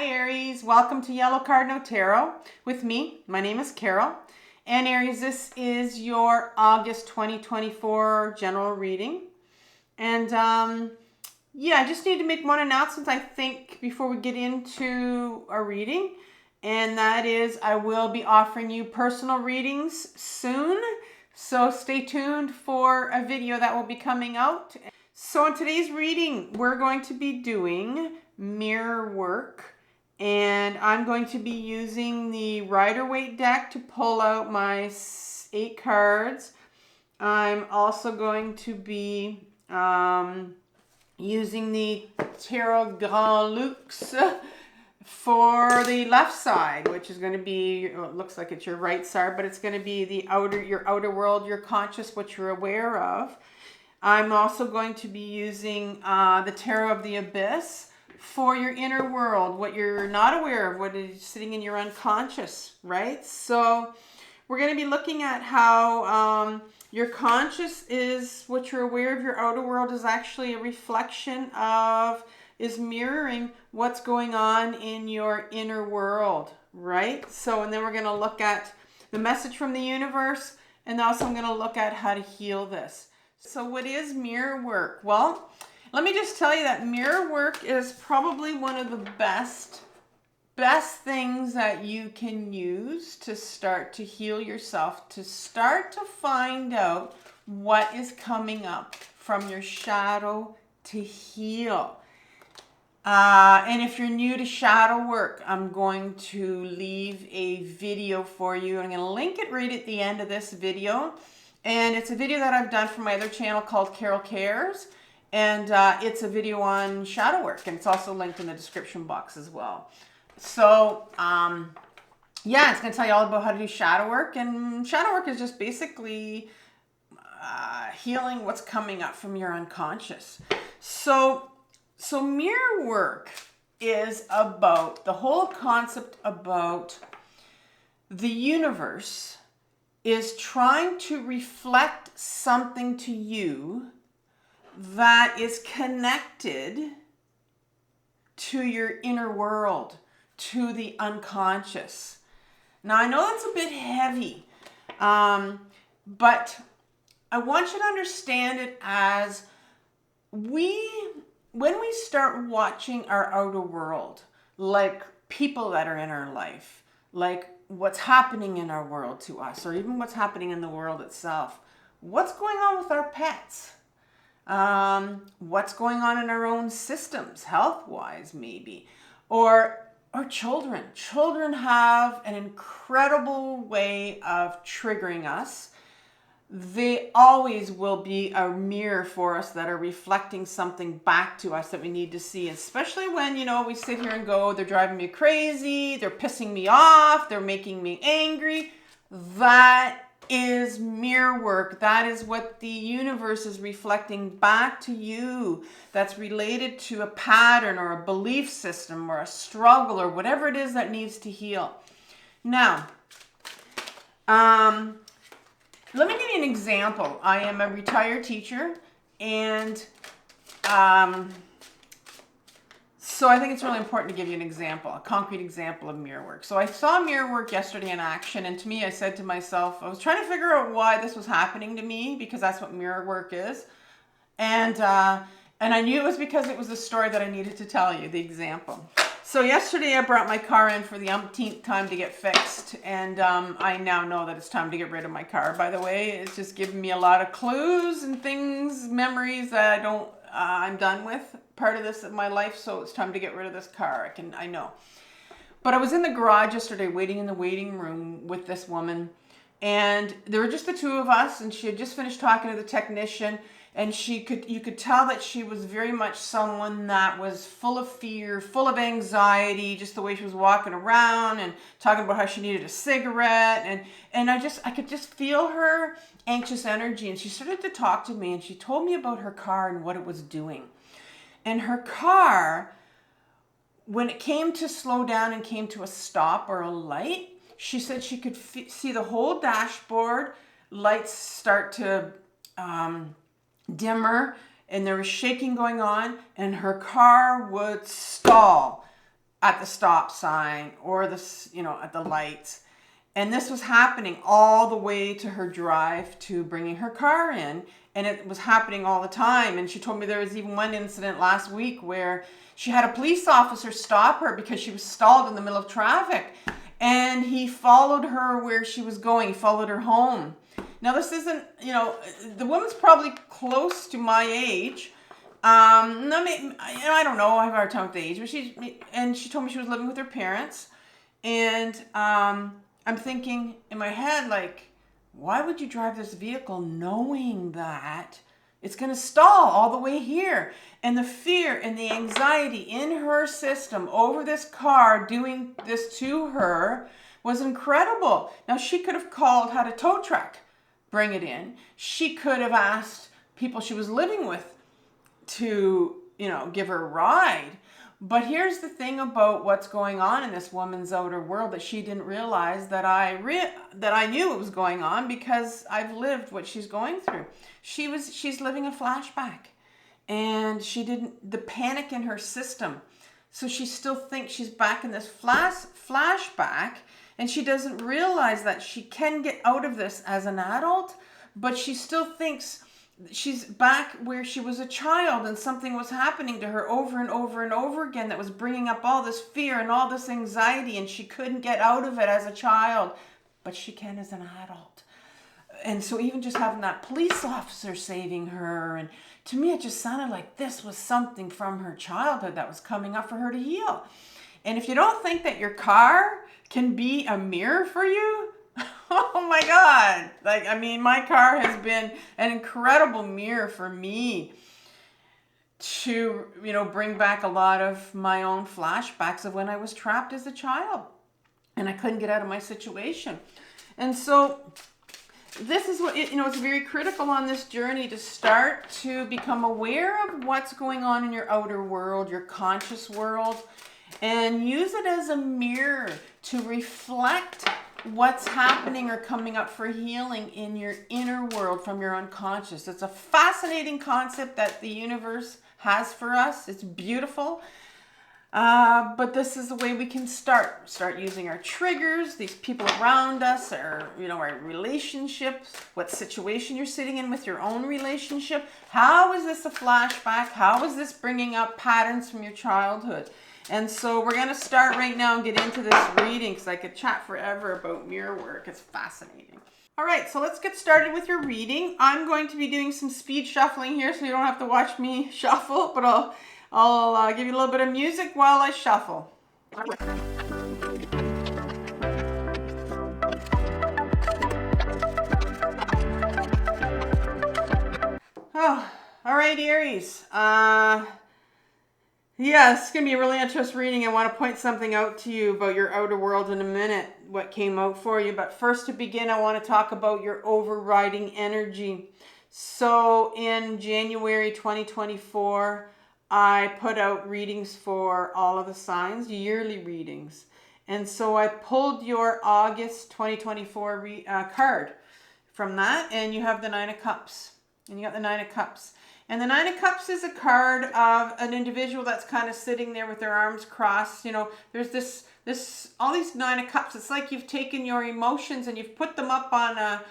Hi Aries, welcome to Yellow Cardinal Tarot with me. My name is Carol. And Aries, this is your August 2024 general reading. And yeah, I just need to make one announcement, I think, before we get into our reading. And that is I will be offering you personal readings soon. So stay tuned for a video that will be coming out. So in today's reading, we're going to be doing mirror work, and I'm going to be using the Rider-Waite deck to pull out my 8 cards. I'm also going to be using the Tarot Grand Luxe for the left side, which is going to be, it looks like it's your right side, but it's going to be the your outer world, your conscious, what you're aware of. I'm also going to be using the Tarot of the Abyss for your inner world, what you're not aware of, what is sitting in your unconscious, right? So we're going to be looking at how your conscious is what you're aware of, your outer world is actually a reflection of, is mirroring what's going on in your inner world, right? So, and then we're going to look at the message from the universe, and also I'm going to look at how to heal this. So what is mirror work? Well, let me just tell you that mirror work is probably one of the best things that you can use to start to heal yourself, to start to find out what is coming up from your shadow to heal. And if you're new to shadow work, I'm going to leave a video for you. I'm going to link it right at the end of this video. And it's a video that I've done for my other channel called Carol Cares. And it's a video on shadow work. And it's also linked in the description box as well. So, yeah, it's going to tell you all about how to do shadow work. And shadow work is just basically healing what's coming up from your unconscious. So mirror work is about the whole concept about the universe is trying to reflect something to you that is connected to your inner world, to the unconscious. Now, I know that's a bit heavy, but I want you to understand it as when we start watching our outer world, like people that are in our life, like what's happening in our world to us, or even what's happening in the world itself, what's going on with our pets, what's going on in our own systems, health-wise maybe, or children. Children have an incredible way of triggering us. They always will be a mirror for us that are reflecting something back to us that we need to see, especially when, you know, we sit here and go, they're driving me crazy, they're pissing me off, they're making me angry. That is mirror work. That is what the universe is reflecting back to you. That's related to a pattern or a belief system or a struggle or whatever it is that needs to heal. Now, let me give you an example. I am a retired teacher, and so I think it's really important to give you an example, a concrete example of mirror work. So I saw mirror work yesterday in action, and to me, I said to myself, I was trying to figure out why this was happening to me, because that's what mirror work is. And I knew it was because it was the story that I needed to tell you, the example. So yesterday I brought my car in for the umpteenth time to get fixed, and I now know that it's time to get rid of my car, by the way. It's just given me a lot of clues and things, memories that I'm done with part of this of my life, so it's time to get rid of this car. I know. But I was in the garage yesterday waiting in the waiting room with this woman, and there were just the two of us, and she had just finished talking to the technician. And you could tell that she was very much someone that was full of fear, full of anxiety, just the way she was walking around and talking about how she needed a cigarette. And I could just feel her anxious energy. And she started to talk to me, and she told me about her car and what it was doing. And her car, when it came to slow down and came to a stop or a light, she said she could see the whole dashboard, lights start to dimmer, and there was shaking going on, and her car would stall at the stop sign or the, you know, at the lights. And this was happening all the way to her drive to bringing her car in. And it was happening all the time. And she told me there was even one incident last week where she had a police officer stop her because she was stalled in the middle of traffic. And he followed her where she was going. He followed her home. Now, this isn't, you know, the woman's probably close to my age. No, I don't know. I have a hard time with the age. But she told me she was living with her parents. And I'm thinking in my head, like, why would you drive this vehicle knowing that it's going to stall all the way here? And the fear and the anxiety in her system over this car doing this to her was incredible. Now, she could have had a tow truck bring it in. She could have asked people she was living with to, you know, give her a ride. But here's the thing about what's going on in this woman's outer world that she didn't realize that I knew it was going on because I've lived what she's going through. She's living a flashback, and the panic in her system. So she still thinks she's back in this flashback, and she doesn't realize that she can get out of this as an adult, but she still thinks she's back where she was a child and something was happening to her over and over and over again that was bringing up all this fear and all this anxiety, and she couldn't get out of it as a child, but she can as an adult. And so even just having that police officer saving her, and to me it just sounded like this was something from her childhood that was coming up for her to heal. And if you don't think that your car can be a mirror for you, oh my God. Like, I mean, my car has been an incredible mirror for me to, you know, bring back a lot of my own flashbacks of when I was trapped as a child and I couldn't get out of my situation. And so this is what, you know, it's very critical on this journey to start to become aware of what's going on in your outer world, your conscious world, and use it as a mirror to reflect what's happening or coming up for healing in your inner world from your unconscious. It's a fascinating concept that the universe has for us. It's beautiful. But this is the way we can start using our triggers, these people around us, or, you know, our relationships, what situation you're sitting in with your own relationship. How is this a flashback? How is this bringing up patterns from your childhood? And so we're going to start right now and get into this reading because I could chat forever about mirror work. It's fascinating. All right, so let's get started with your reading. I'm going to be doing some speed shuffling here so you don't have to watch me shuffle, but I'll give you a little bit of music while I shuffle. Oh, all right, Aries. Yeah, it's going to be a really interesting reading. I want to point something out to you about your outer world in a minute, what came out for you. But first, to begin, I want to talk about your overriding energy. So in January 2024, I put out readings for all of the signs, yearly readings. And so I pulled your August 2024 card from that, and you have the Nine of Cups. And you got the Nine of Cups. And the Nine of Cups is a card of an individual that's kind of sitting there with their arms crossed. You know, there's all these Nine of Cups. It's like you've taken your emotions and you've put them up on a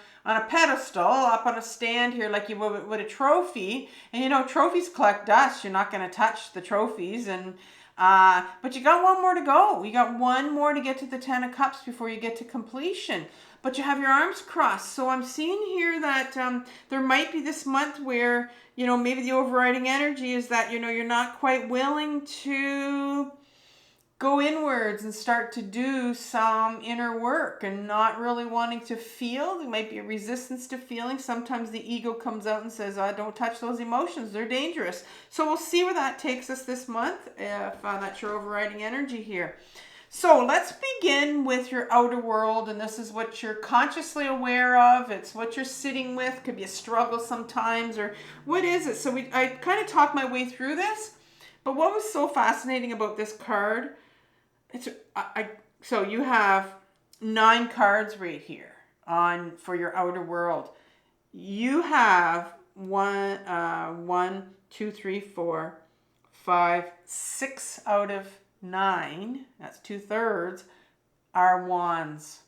pedestal, up on a stand here, like you would a trophy. And you know, trophies collect dust. You're not going to touch the trophies. And but you got one more to go. You got one more to get to the Ten of Cups before you get to completion. But you have your arms crossed. So I'm seeing here that there might be this month where, you know, maybe the overriding energy is that, you know, you're not quite willing to go inwards and start to do some inner work and not really wanting to feel. There might be a resistance to feeling. Sometimes the ego comes out and says, don't touch those emotions. They're dangerous. So we'll see where that takes us this month, if that's your overriding energy here. So let's begin with your outer world, and this is what you're consciously aware of. It's what you're sitting with. Could be a struggle sometimes, or what is it? So I kind of talked my way through this, but what was so fascinating about this card? So you have 9 cards right here for your outer world. You have 1, 2, 3, 4, 5, 6 out of 9, that's 2/3, are wands.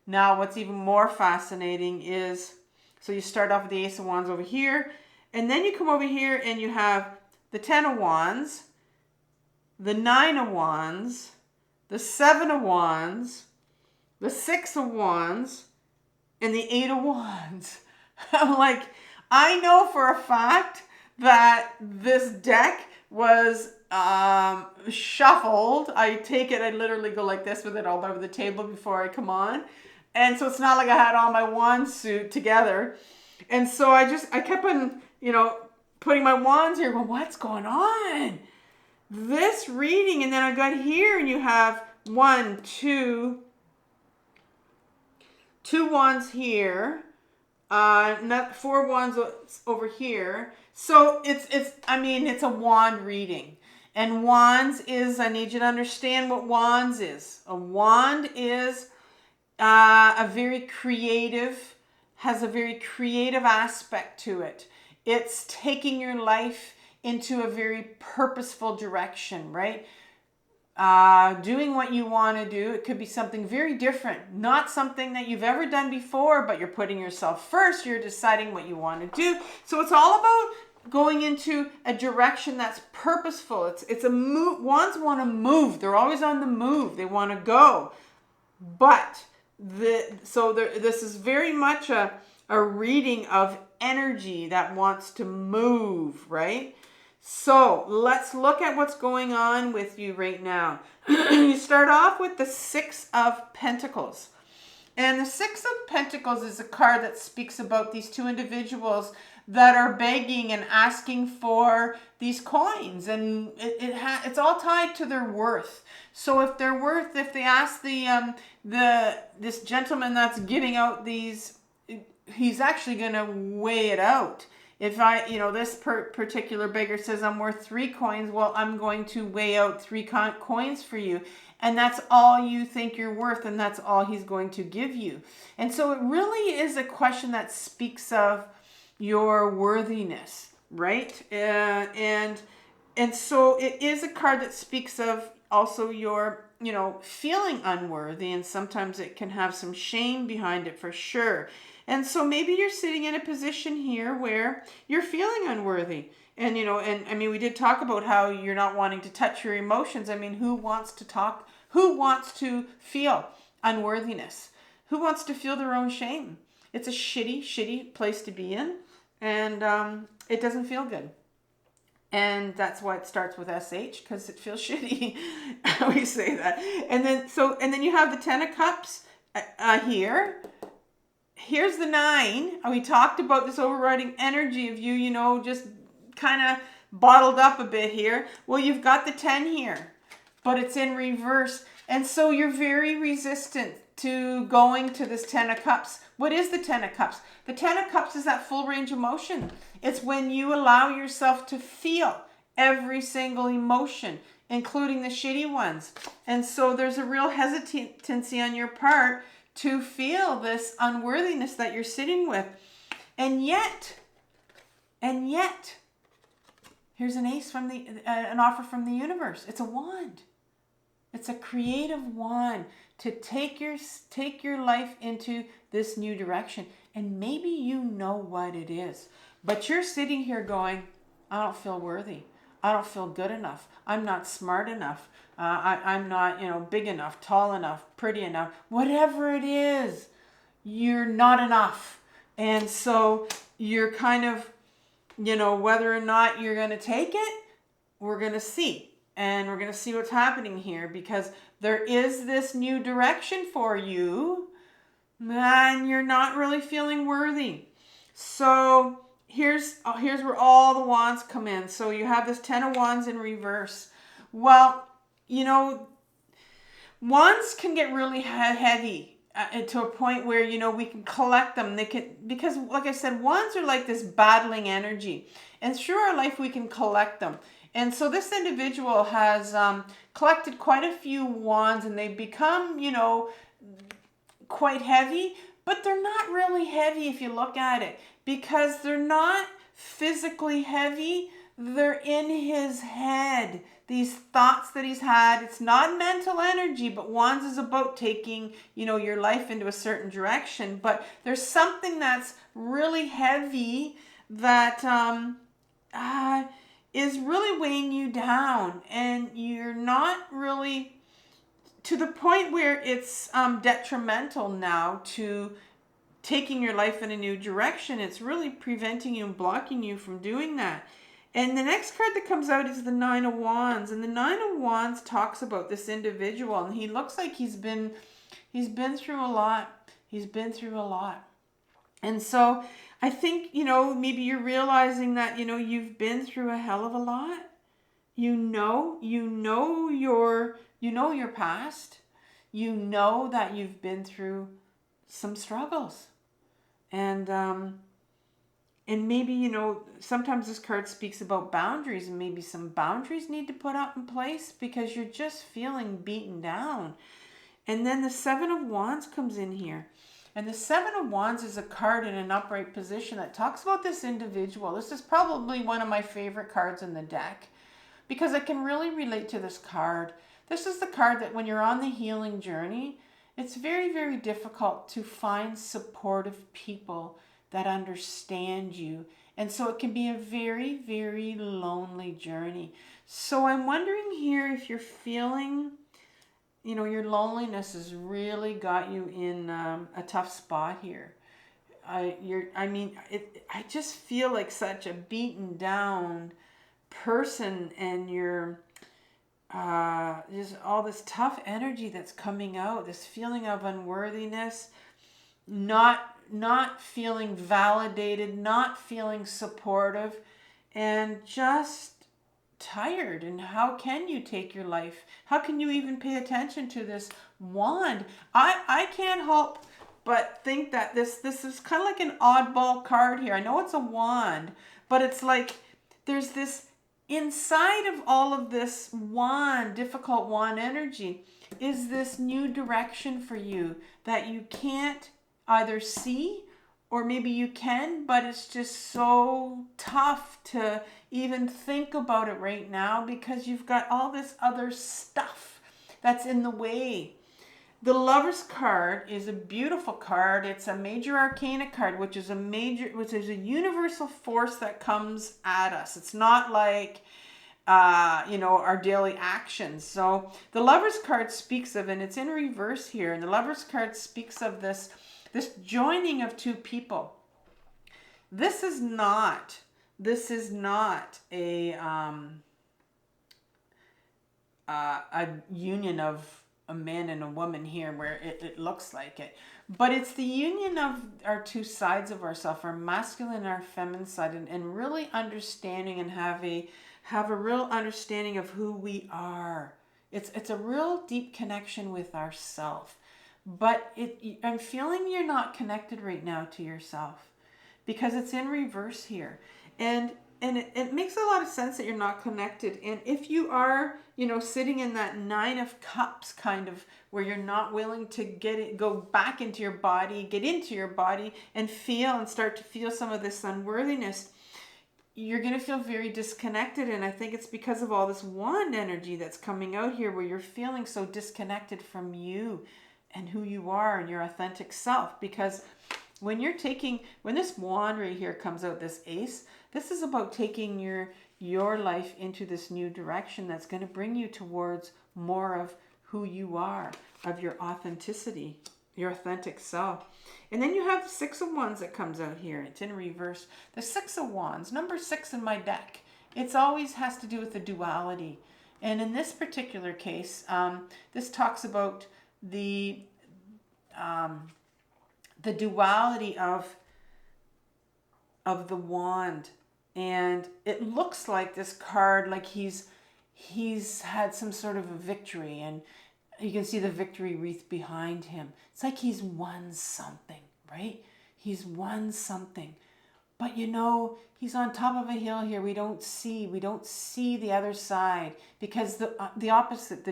Now, what's even more fascinating is, so you start off with the Ace of Wands over here, and then you come over here and you have the 10 of Wands, the 9 of Wands, the 7 of Wands, the 6 of Wands, and the 8 of Wands. I'm like, I know for a fact that this deck was shuffled. I take it, I literally go like this with it all over the table before I come on. And so it's not like I had all my wands suit together. And so I kept on, putting my wands here, going, what's going on? This reading, and then I got here and you have 2 wands here, 4 wands over here. So it's a wand reading. And wands is, I need you to understand what wands is. A wand is has a very creative aspect to it. It's taking your life into a very purposeful direction, right? Doing what you want to do. It could be something very different, not something that you've ever done before, but you're putting yourself first. You're deciding what you want to do. So it's all about going into a direction that's purposeful. It's a move. Wands want to move. They're always on the move. They want to go. But this is very much a reading of energy that wants to move, right? So let's look at what's going on with you right now. You start off with the 6 of Pentacles. And the 6 of Pentacles is a card that speaks about these two individuals that are begging and asking for these coins. And it's all tied to their worth. So if they ask this gentleman that's giving out these, he's actually going to weigh it out. If this particular beggar says I'm worth 3 coins, well, I'm going to weigh out 3 coins for you. And that's all you think you're worth, and that's all he's going to give you. And so it really is a question that speaks of your worthiness, right? And so it is a card that speaks of also your, feeling unworthy, and sometimes it can have some shame behind it for sure. And so maybe you're sitting in a position here where you're feeling unworthy. And, we did talk about how you're not wanting to touch your emotions. Who wants to feel unworthiness? Who wants to feel their own shame? It's a shitty place to be in. And it doesn't feel good. And that's why it starts with SH, because it feels shitty. We say that. And then you have the 10 of Cups here. Here's the 9. We talked about this overriding energy of you, just kind of bottled up a bit here. Well, you've got the 10 here, but it's in reverse. And so you're very resistant to going to this 10 of Cups. What is the 10 of Cups? The 10 of Cups is that full range emotion. It's when you allow yourself to feel every single emotion, including the shitty ones. And so there's a real hesitancy on your part to feel this unworthiness that you're sitting with. And yet, here's an ace from an offer from the universe. It's a wand. It's a creative wand to take your life into this new direction. And maybe you know what it is, but you're sitting here going, I don't feel worthy. I don't feel good enough. I'm not smart enough. I'm not, big enough, tall enough, pretty enough. Whatever it is, you're not enough. And so you're kind of, whether or not you're going to take it, we're going to see. And we're going to see what's happening here, because there is this new direction for you, and you're not really feeling worthy. So here's where all the wands come in. So you have this 10 of Wands in reverse. Well, wands can get really heavy to a point where, we can collect them. Because like I said, wands are like this battling energy. And through our life, we can collect them. And so this individual has collected quite a few wands, and they've become, quite heavy, but they're not really heavy if you look at it, because they're not physically heavy. They're in his head. these thoughts that he's had. It's not mental energy, but Wands is about taking, you know, your life into a certain direction. But there's something that's really heavy that is really weighing you down, and you're not really to the point where it's detrimental now to taking your life in a new direction. It's really preventing you and blocking you from doing that. And the next card that comes out is the Nine of Wands. And the Nine of Wands talks about this individual, and he looks like he's been through a lot. He's been through a lot. And so I think, you know, maybe you're realizing that, you know, you've been through a hell of a lot. You know your past. You know that you've been through some struggles. And maybe, you know, sometimes this card speaks about boundaries, and maybe some boundaries need to put up in place because you're just feeling beaten down. And then the Seven of Wands comes in here. And the Seven of Wands is a card in an upright position that talks about this individual. This is probably one of my favorite cards in the deck because I can really relate to this card. This is the card that when you're on the healing journey, it's very, very difficult to find supportive people that understand you. And so it can be a very, very lonely journey. So I'm wondering here if you're feeling, you know, your loneliness has really got you in a tough spot here. I just feel like such a beaten down person, and you're there's all this tough energy that's coming out, this feeling of unworthiness, not feeling validated, not feeling supportive, and just tired. And how can you take your life? How can you even pay attention to this wand? I can't help but think that this is kind of like an oddball card here. I know it's a wand, but it's like there's this inside of all of this wand, difficult wand energy, is this new direction for you that you can't either see, or maybe you can, but it's just so tough to even think about it right now because you've got all this other stuff that's in the way. The Lover's card is a beautiful card. It's a major arcana card, which is a universal force that comes at us. It's not like our daily actions. So the Lover's card speaks of, and it's in reverse here, and the Lover's card speaks of this joining of two people. This is not a union of a man and a woman here where it looks like it, but it's the union of our two sides of ourselves, our masculine and our feminine side, and really understanding and have a real understanding of who we are. It's a real deep connection with ourself. But I'm feeling you're not connected right now to yourself because it's in reverse here. And it makes a lot of sense that you're not connected. And if you are, sitting in that Nine of Cups kind of where you're not willing to go back into your body, get into your body and start to feel some of this unworthiness, you're going to feel very disconnected. And I think it's because of all this wand energy that's coming out here where you're feeling so disconnected from you and who you are and your authentic self. Because when this wand right here comes out, this ace, this is about taking your life into this new direction that's going to bring you towards more of who you are, of your authenticity, your authentic self. And then you have the Six of Wands that comes out here. It's in reverse. The Six of Wands, number 6 in my deck. It always has to do with the duality. And in this particular case, this talks about the duality of the wand. And it looks like this card, like he's had some sort of a victory, and you can see the victory wreath behind him. It's like he's won something, right? He's won something. But he's on top of a hill here. We don't see the other side, because the opposite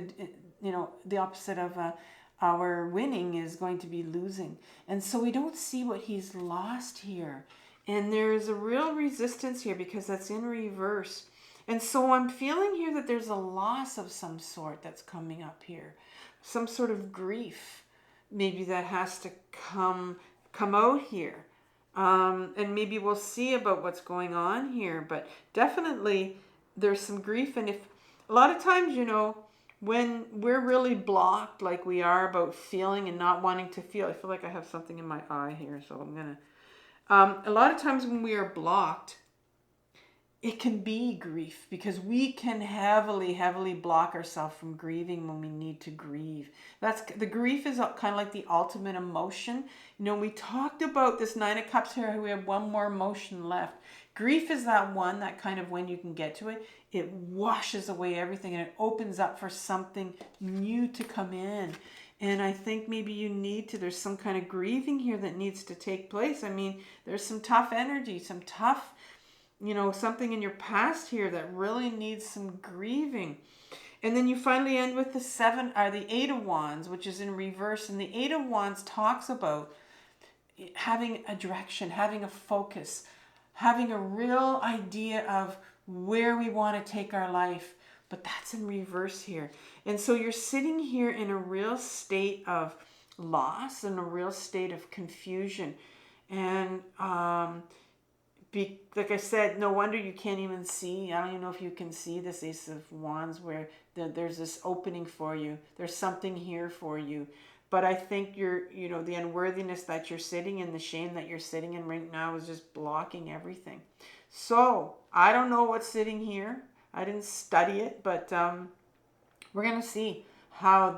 of our winning is going to be losing. And so we don't see what he's lost here. And there is a real resistance here because that's in reverse. And so I'm feeling here that there's a loss of some sort that's coming up here. Some sort of grief, maybe that has to come out here. And maybe we'll see about what's going on here. But definitely there's some grief. And if a lot of times, you know, when we're really blocked, like we are about feeling and not wanting to feel, I feel like I have something in my eye here, so I'm going to, a lot of times when we are blocked, it can be grief, because we can heavily block ourselves from grieving when we need to grieve. That's the grief is kind of like the ultimate emotion. You know, we talked about this Nine of Cups here. We have one more emotion left. Grief is that one that kind of, when you can get to it, it washes away everything and it opens up for something new to come in. And I think maybe you need to, there's some kind of grieving here that needs to take place. I mean, there's some tough energy, some tough, you know, something in your past here that really needs some grieving. And then you finally end with the Eight of Wands, which is in reverse. And the Eight of Wands talks about having a direction, having a focus, having a real idea of where we want to take our life. But that's in reverse here. And so you're sitting here in a real state of loss and a real state of confusion. And like I said, no wonder you can't even see. I don't even know if you can see this Ace of Wands, where there's this opening for you. There's something here for you. But I think the unworthiness that you're sitting in, the shame that you're sitting in right now is just blocking everything. So I don't know what's sitting here. I didn't study it, but we're going to see how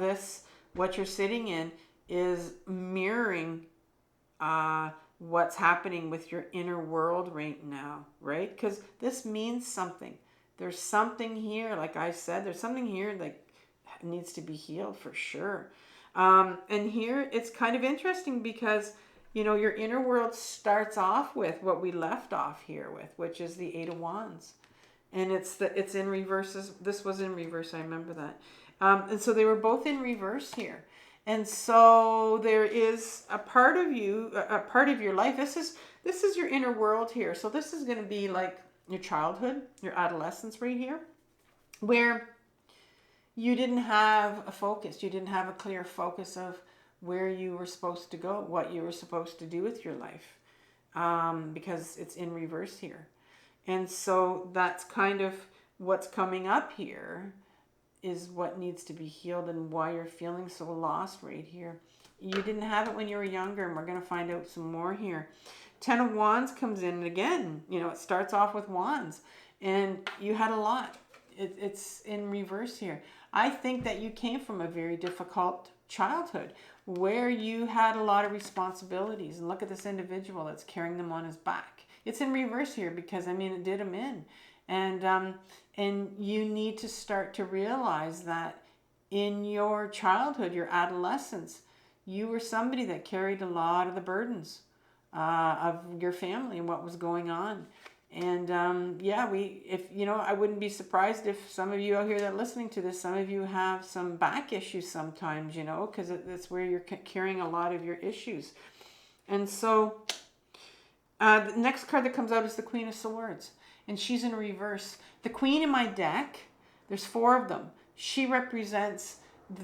what you're sitting in is mirroring what's happening with your inner world right now, right? Because this means something. There's something here, like I said, there's something here that needs to be healed for sure. And here it's kind of interesting because, you know, your inner world starts off with what we left off here with, which is the Eight of Wands. And it's in reverse. This was in reverse, I remember that. And so they were both in reverse here. And so there is a part of you, a part of your life. This is your inner world here. So this is going to be like your childhood, your adolescence right here, where you didn't have a focus. You didn't have a clear focus of where you were supposed to go, what you were supposed to do with your life, because it's in reverse here. And so that's kind of what's coming up here, is what needs to be healed and why you're feeling so lost right here. You didn't have it when you were younger, and we're going to find out some more here. Ten of Wands comes in, and again, you know, it starts off with wands, and you had a lot. It's in reverse here. I think that you came from a very difficult childhood where you had a lot of responsibilities. And look at this individual that's carrying them on his back. It's in reverse here because, I mean, it did him in. And you need to start to realize that in your childhood, your adolescence, you were somebody that carried a lot of the burdens of your family and what was going on. And I wouldn't be surprised if some of you out here that are listening to this, some of you have some back issues sometimes, you know, because that's where you're carrying a lot of your issues. And so the next card that comes out is the Queen of Swords, and she's in reverse. The Queen in my deck, there's 4 of them. She represents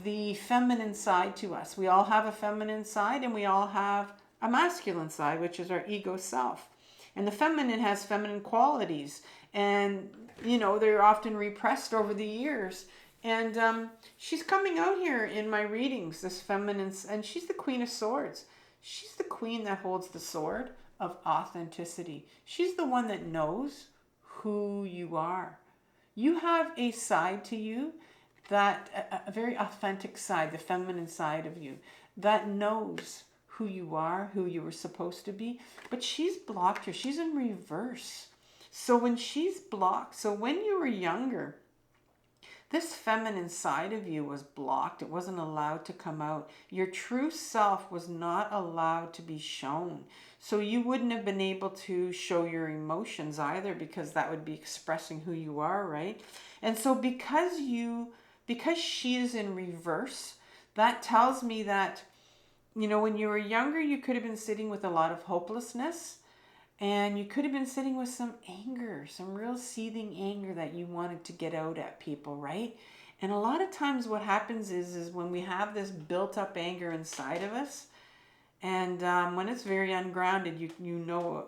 the feminine side to us. We all have a feminine side, and we all have a masculine side, which is our ego self. And the feminine has feminine qualities, and, you know, they're often repressed over the years. And she's coming out here in my readings, this feminine, and she's the Queen of Swords. She's the queen that holds the sword of authenticity. She's the one that knows who you are. You have a side to you, that a very authentic side, the feminine side of you, that knows who you are, who you were supposed to be. But she's blocked here. She's in reverse. So when she's blocked, so when you were younger, this feminine side of you was blocked. It wasn't allowed to come out. Your true self was not allowed to be shown. So you wouldn't have been able to show your emotions either, because that would be expressing who you are, right? And so because she is in reverse, that tells me that, you know, when you were younger, you could have been sitting with a lot of hopelessness, And you could have been sitting with some anger, some real seething anger that you wanted to get out at people, right? And a lot of times what happens is when we have this built up anger inside of us, and when it's very ungrounded, we know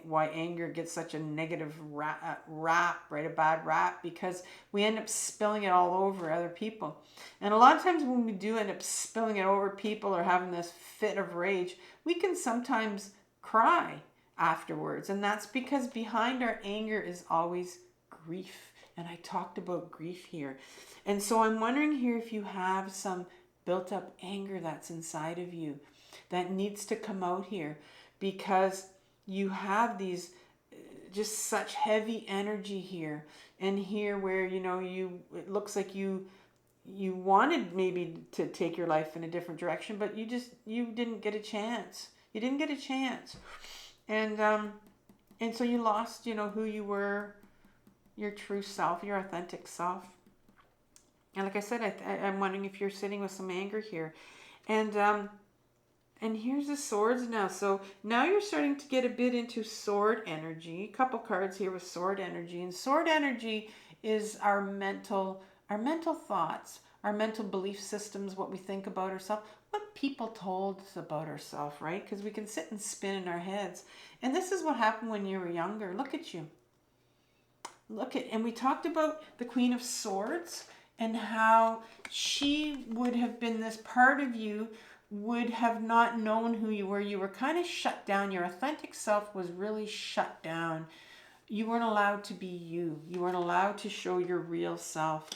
why anger gets such a negative rap, right? A bad rap, because we end up spilling it all over other people. And a lot of times when we do end up spilling it over people or having this fit of rage, we can sometimes cry afterwards. And that's because behind our anger is always grief. And I talked about grief here. And so I'm wondering here if you have some built up anger that's inside of you that needs to come out here, because you have these just such heavy energy here and here where it looks like you wanted maybe to take your life in a different direction, but you didn't get a chance. You didn't get a chance. And so you lost who you were, your true self, your authentic self. And like I said, I'm wondering if you're sitting with some anger here. And here's the swords now. So now you're starting to get a bit into sword energy. A couple cards here with sword energy. And sword energy is our mental thoughts, our mental belief systems, what we think about ourselves, what people told us about ourselves, right? Because we can sit and spin in our heads. And this is what happened when you were younger. Look at you. And we talked about the Queen of Swords and how she would have been this part of you, would have not known who you were. You were kind of shut down. Your authentic self was really shut down. You weren't allowed to be you. You weren't allowed to show your real self.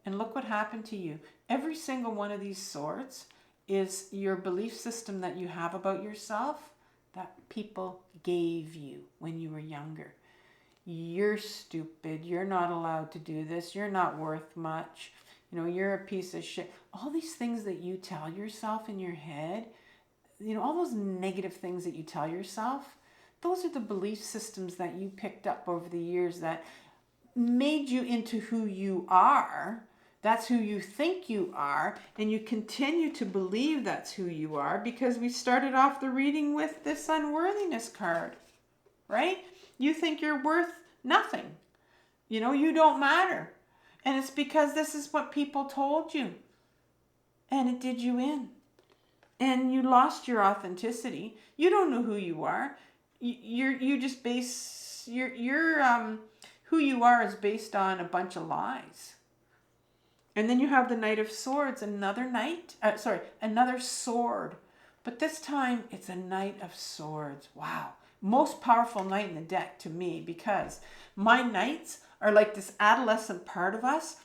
And look what happened to you. Every single one of these swords is your belief system that you have about yourself that people gave you when you were younger. You're stupid. You're not allowed to do this. You're not worth much. You're a piece of shit. All these things that you tell yourself in your head, all those negative things that you tell yourself, those are the belief systems that you picked up over the years that made you into who you are. That's who you think you are. And you continue to believe that's who you are, because we started off the reading with this unworthiness card, right? You think you're worth nothing. You don't matter. And it's because this is what people told you. And it did you in. And you lost your authenticity. You don't know who you are. You just base who you are is based on a bunch of lies. And then you have the Knight of Swords, another sword. But this time it's a Knight of Swords. Wow. Most powerful knight in the deck to me, because my knights are like this adolescent part of us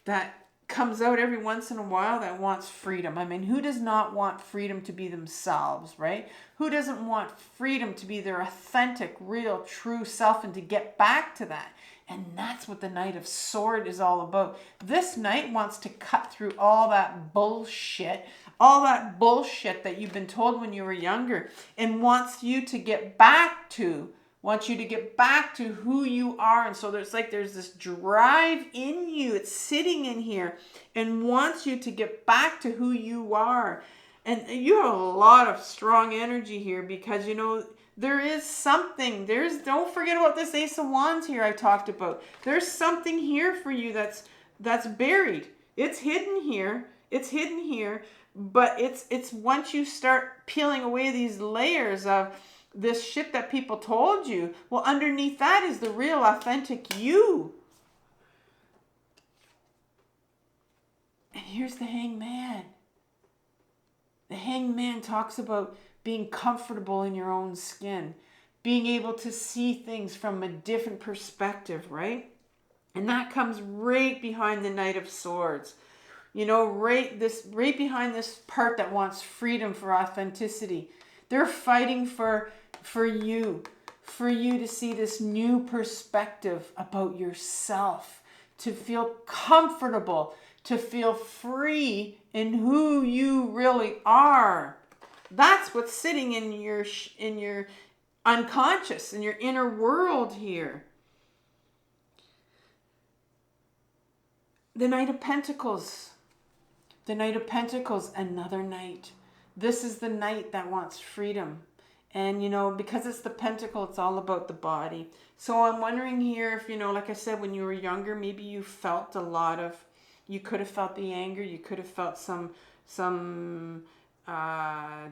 that comes out every once in a while that wants freedom. I mean, who does not want freedom to be themselves, right? Who doesn't want freedom to be their authentic, real, true self and to get back to that? And that's what the Knight of Sword is all about. This knight wants to cut through all that bullshit that you've been told when you were younger, and wants you to get back to who you are. And so there's this drive in you. It's sitting in here and wants you to get back to who you are. And you have a lot of strong energy here, because there is something. Don't forget about this Ace of Wands here I talked about. There's something here for you that's buried. It's hidden here. But it's once you start peeling away these layers of this shit that people told you, well, underneath that is the real authentic you. And here's the Hangman. The Hangman talks about being comfortable in your own skin, being able to see things from a different perspective, right? And that comes right behind the Knight of Swords. Right behind this part that wants freedom for authenticity. They're fighting for you to see this new perspective about yourself, to feel comfortable, to feel free in who you really are. That's what's sitting in your unconscious, in your inner world here. The Knight of Pentacles. The Knight of Pentacles, another knight. This is the knight that wants freedom. And, because it's the pentacle, it's all about the body. So I'm wondering here if, like I said, when you were younger, maybe you felt you could have felt the anger, you could have felt some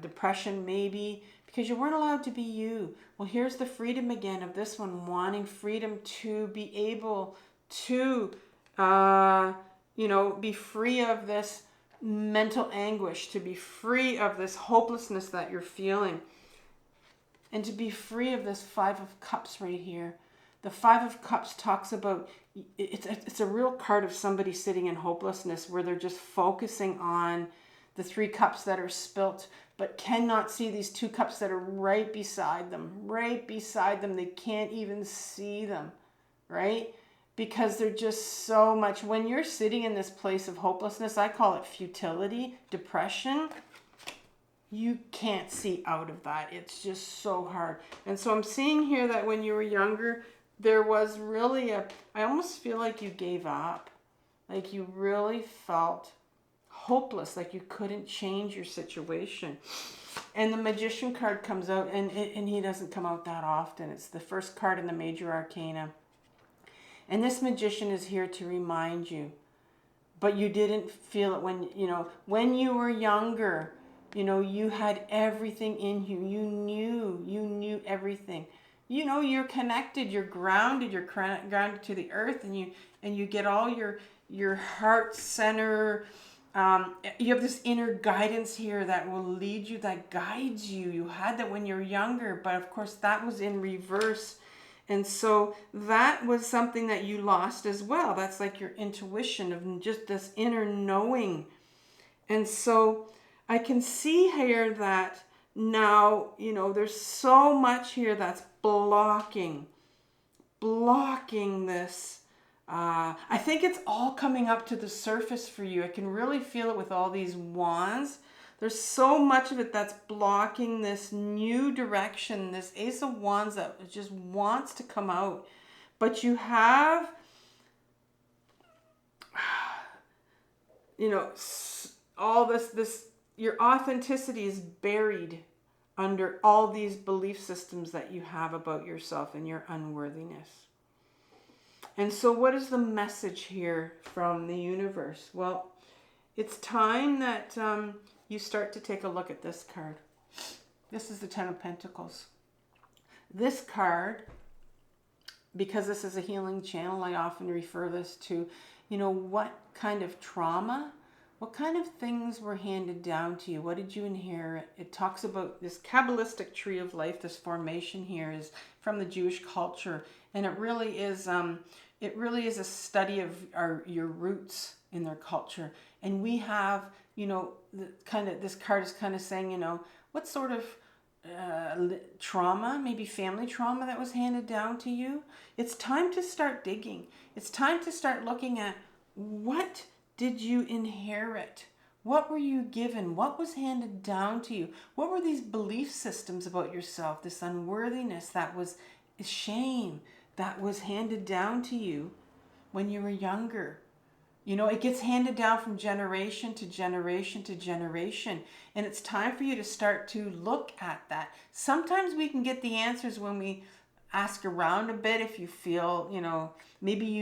depression maybe, because you weren't allowed to be you. Well, here's the freedom again of this one, wanting freedom to be able to, be free of this mental anguish, to be free of this hopelessness that you're feeling. And to be free of this Five of Cups right here. The Five of Cups talks about, it's a real card of somebody sitting in hopelessness where they're just focusing on the 3 cups that are spilt, but cannot see these 2 cups that are right beside them. Right beside them. They can't even see them, right? Because they're just so much, when you're sitting in this place of hopelessness, I call it futility, depression, you can't see out of that. It's just so hard. And so I'm seeing here that when you were younger, there was really I almost feel like you gave up. Like you really felt hopeless, like you couldn't change your situation. And the Magician card comes out, and he doesn't come out that often. It's the first card in the Major Arcana. And this Magician is here to remind you. But you didn't feel it when you were younger. You had everything in you. You knew everything. You're connected, you're grounded to the earth, and you get all your heart center. You have this inner guidance here that will lead you, that guides you. You had that when you were younger, but of course that was in reverse. And so that was something that you lost as well. That's like your intuition of just this inner knowing. And so I can see here that now, there's so much here that's blocking this. I think it's all coming up to the surface for you. I can really feel it with all these wands. There's so much of it that's blocking this new direction, this Ace of Wands that just wants to come out. But you have, all this, your authenticity is buried under all these belief systems that you have about yourself and your unworthiness. And so what is the message here from the universe? Well, it's time that you start to take a look at this card. This is the Ten of Pentacles. This card, because this is a healing channel, I often refer this to, what kind of trauma, what kind of things were handed down to you? What did you inherit? It talks about this Kabbalistic tree of life. This formation here is from the Jewish culture, and it really is a study of your roots in their culture. And we have, this card is kind of saying, what sort of trauma, maybe family trauma that was handed down to you. It's time to start digging. It's time to start looking at what did you inherit? What were you given? What was handed down to you? What were these belief systems about yourself? This unworthiness, that was shame, that was handed down to you when you were younger. It gets handed down from generation to generation to generation. And it's time for you to start to look at that. Sometimes we can get the answers when we ask around a bit, if you feel, maybe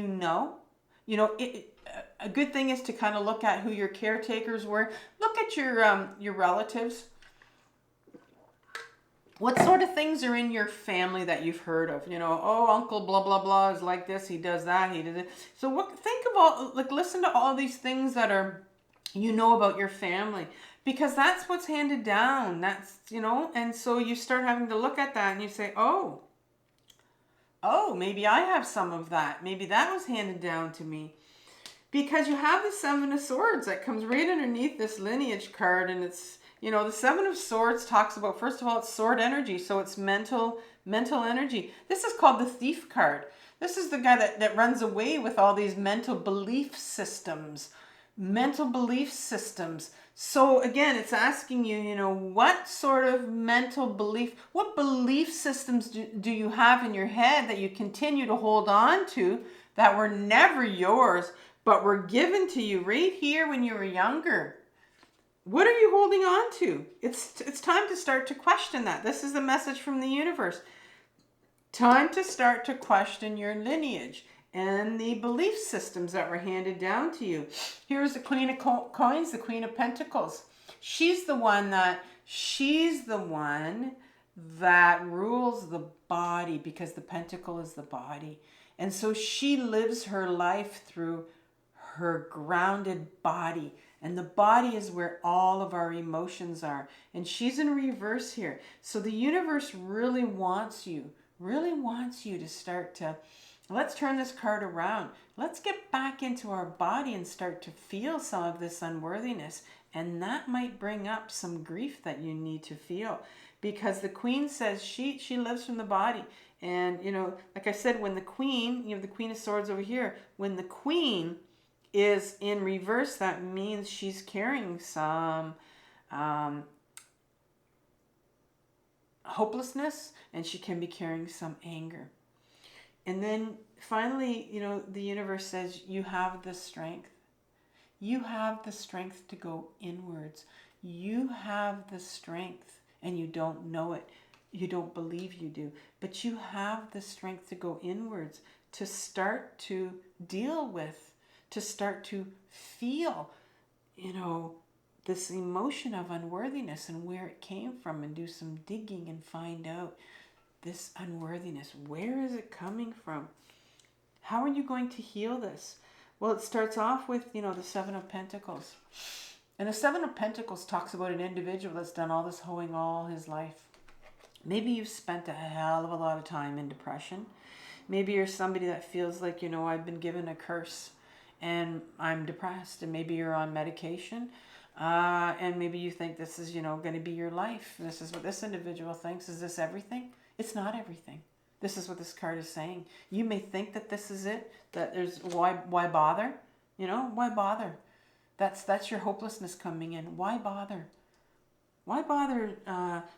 a good thing is to kind of look at who your caretakers were. Look at your relatives. What sort of things are in your family that you've heard of? Uncle blah, blah, blah is like this. He does that. He did it. So listen to all these things that are, about your family, because that's what's handed down. That's, and so you start having to look at that and you say, oh, maybe I have some of that. Maybe that was handed down to me. Because you have the Seven of Swords that comes right underneath this lineage card, and it's, the Seven of Swords talks about, first of all, it's sword energy, so it's mental energy. This is called the Thief card. This is the guy that runs away with all these mental belief systems. So again, it's asking you, what sort of mental belief, what belief systems do you have in your head that you continue to hold on to that were never yours, but were given to you right here when you were younger? What are you holding on to? It's time to start to question that. This is the message from the universe. Time to start to question your lineage and the belief systems that were handed down to you. Here's the Queen of Coins, the Queen of Pentacles. She's the one that rules the body, because the pentacle is the body. And so she lives her life through her grounded body. And the body is where all of our emotions are. And she's in reverse here. So the universe really wants you to start to, let's turn this card around. Let's get back into our body and start to feel some of this unworthiness. And that might bring up some grief that you need to feel. Because the Queen says she lives from the body. And, you know, like I said, when the Queen, you have the Queen of Swords over here, when the Queen is in reverse, that means she's carrying some hopelessness, and she can be carrying some anger. And then finally, you know, the universe says you have the strength. You have the strength to go inwards. You have the strength, and you don't know it. You don't believe you do. But you have the strength to go inwards, to start to deal with, to start to feel, you know, this emotion of unworthiness and where it came from, and do some digging and find out this unworthiness. Where is it coming from? How are you going to heal this? Well, it starts off with, you know, the Seven of Pentacles. And the Seven of Pentacles talks about an individual that's done all this hoeing all his life. Maybe you've spent a hell of a lot of time in depression. Maybe you're somebody that feels like, you know, I've been given a curse and I'm depressed, and maybe you're on medication. And maybe you think this is, you know, going to be your life. This is what this individual thinks. Is this everything? It's not everything. This is what this card is saying. You may think that this is it, that there's, why bother? You know, why bother? That's your hopelessness coming in. Why bother? Why bother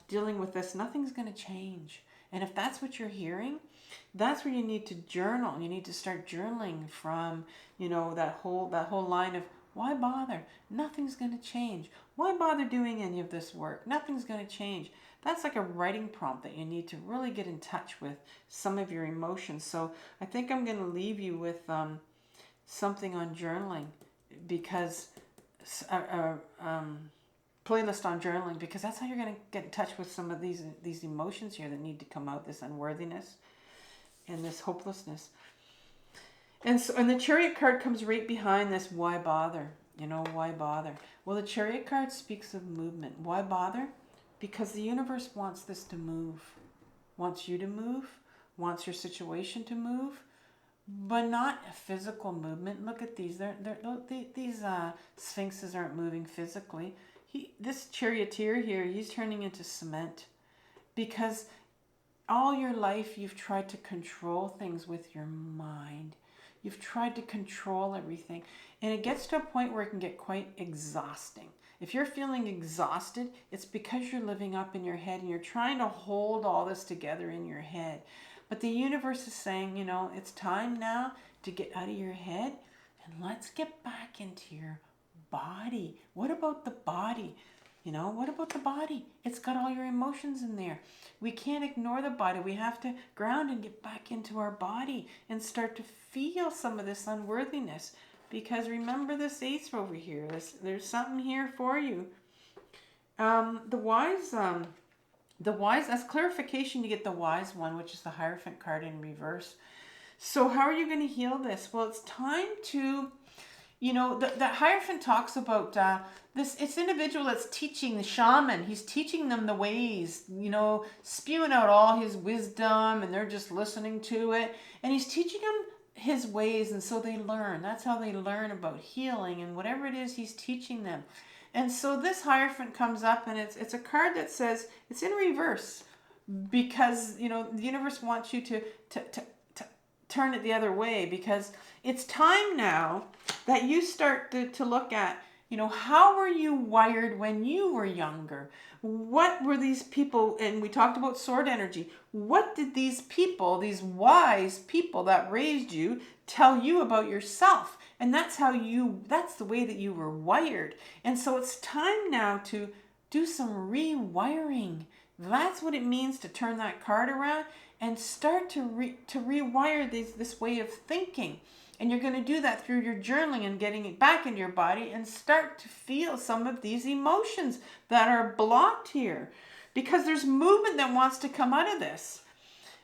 dealing with this? Nothing's going to change. And if that's what you're hearing, that's where you need to journal. You need to start journaling from, you know, that whole line of, why bother? Nothing's going to change. Why bother doing any of this work? Nothing's going to change. That's like a writing prompt that you need to really get in touch with some of your emotions. So I think I'm going to leave you with something on journaling, because playlist on journaling, because that's how you're going to get in touch with some of these emotions here that need to come out, this unworthiness and this hopelessness. And the Chariot card comes right behind this, why bother? You know, why bother? Well, the Chariot card speaks of movement. Why bother? Because the universe wants this to move. Wants you to move. Wants your situation to move. But not a physical movement. Look at these. These sphinxes aren't moving physically. This charioteer here, he's turning into cement. Because all your life you've tried to control things with your mind. You've tried to control everything. And it gets to a point where it can get quite exhausting. If you're feeling exhausted, it's because you're living up in your head and you're trying to hold all this together in your head. But the universe is saying, you know, it's time now to get out of your head and let's get back into your body. What about the body? You know, what about the body? It's got all your emotions in there. We can't ignore the body. We have to ground and get back into our body and start to feel some of this unworthiness. Because remember this Ace over here. There's something here for you. The wise, as clarification, you get the wise one, which is the Hierophant card in reverse. So how are you going to heal this? Well, it's time to, you know, the Hierophant talks about this individual that's teaching the shaman. He's teaching them the ways, you know, spewing out all his wisdom, and they're just listening to it. And he's teaching them his ways, and so they learn. That's how they learn about healing and whatever it is he's teaching them. And so this Hierophant comes up, and it's a card that says, it's in reverse, because, you know, the universe wants you to turn it the other way, because it's time now that you start to look at, you know, how were you wired when you were younger? What were these people, and we talked about sword energy, what did these people, these wise people that raised you, tell you about yourself? And that's the way that you were wired. And so it's time now to do some rewiring. That's what it means to turn that card around and start to rewire this way of thinking. And you're going to do that through your journaling and getting it back into your body and start to feel some of these emotions that are blocked here. Because there's movement that wants to come out of this.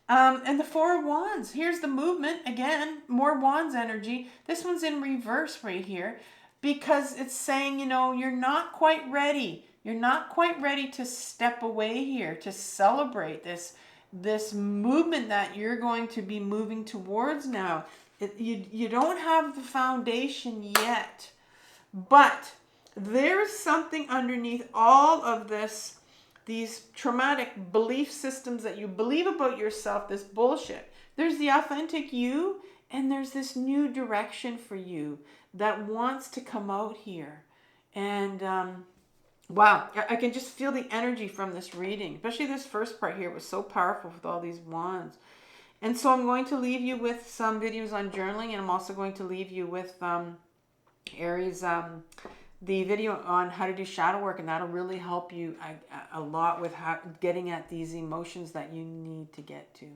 And the Four of Wands. Here's the movement. Again, more Wands energy. This one's in reverse right here. Because it's saying, you're not quite ready. You're not quite ready to step away here, to celebrate this movement that you're going to be moving towards now. You don't have the foundation yet. But there's something underneath all of this, these traumatic belief systems that you believe about yourself, this bullshit. There's the authentic you, and there's this new direction for you that wants to come out here. And wow, I can just feel the energy from this reading, especially this first part here was so powerful with all these wands. And so I'm going to leave you with some videos on journaling, and I'm also going to leave you with Aries, the video on how to do shadow work, and that'll really help you a lot with getting at these emotions that you need to get to.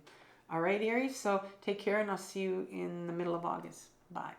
All right, Aries, so take care, and I'll see you in the middle of August. Bye.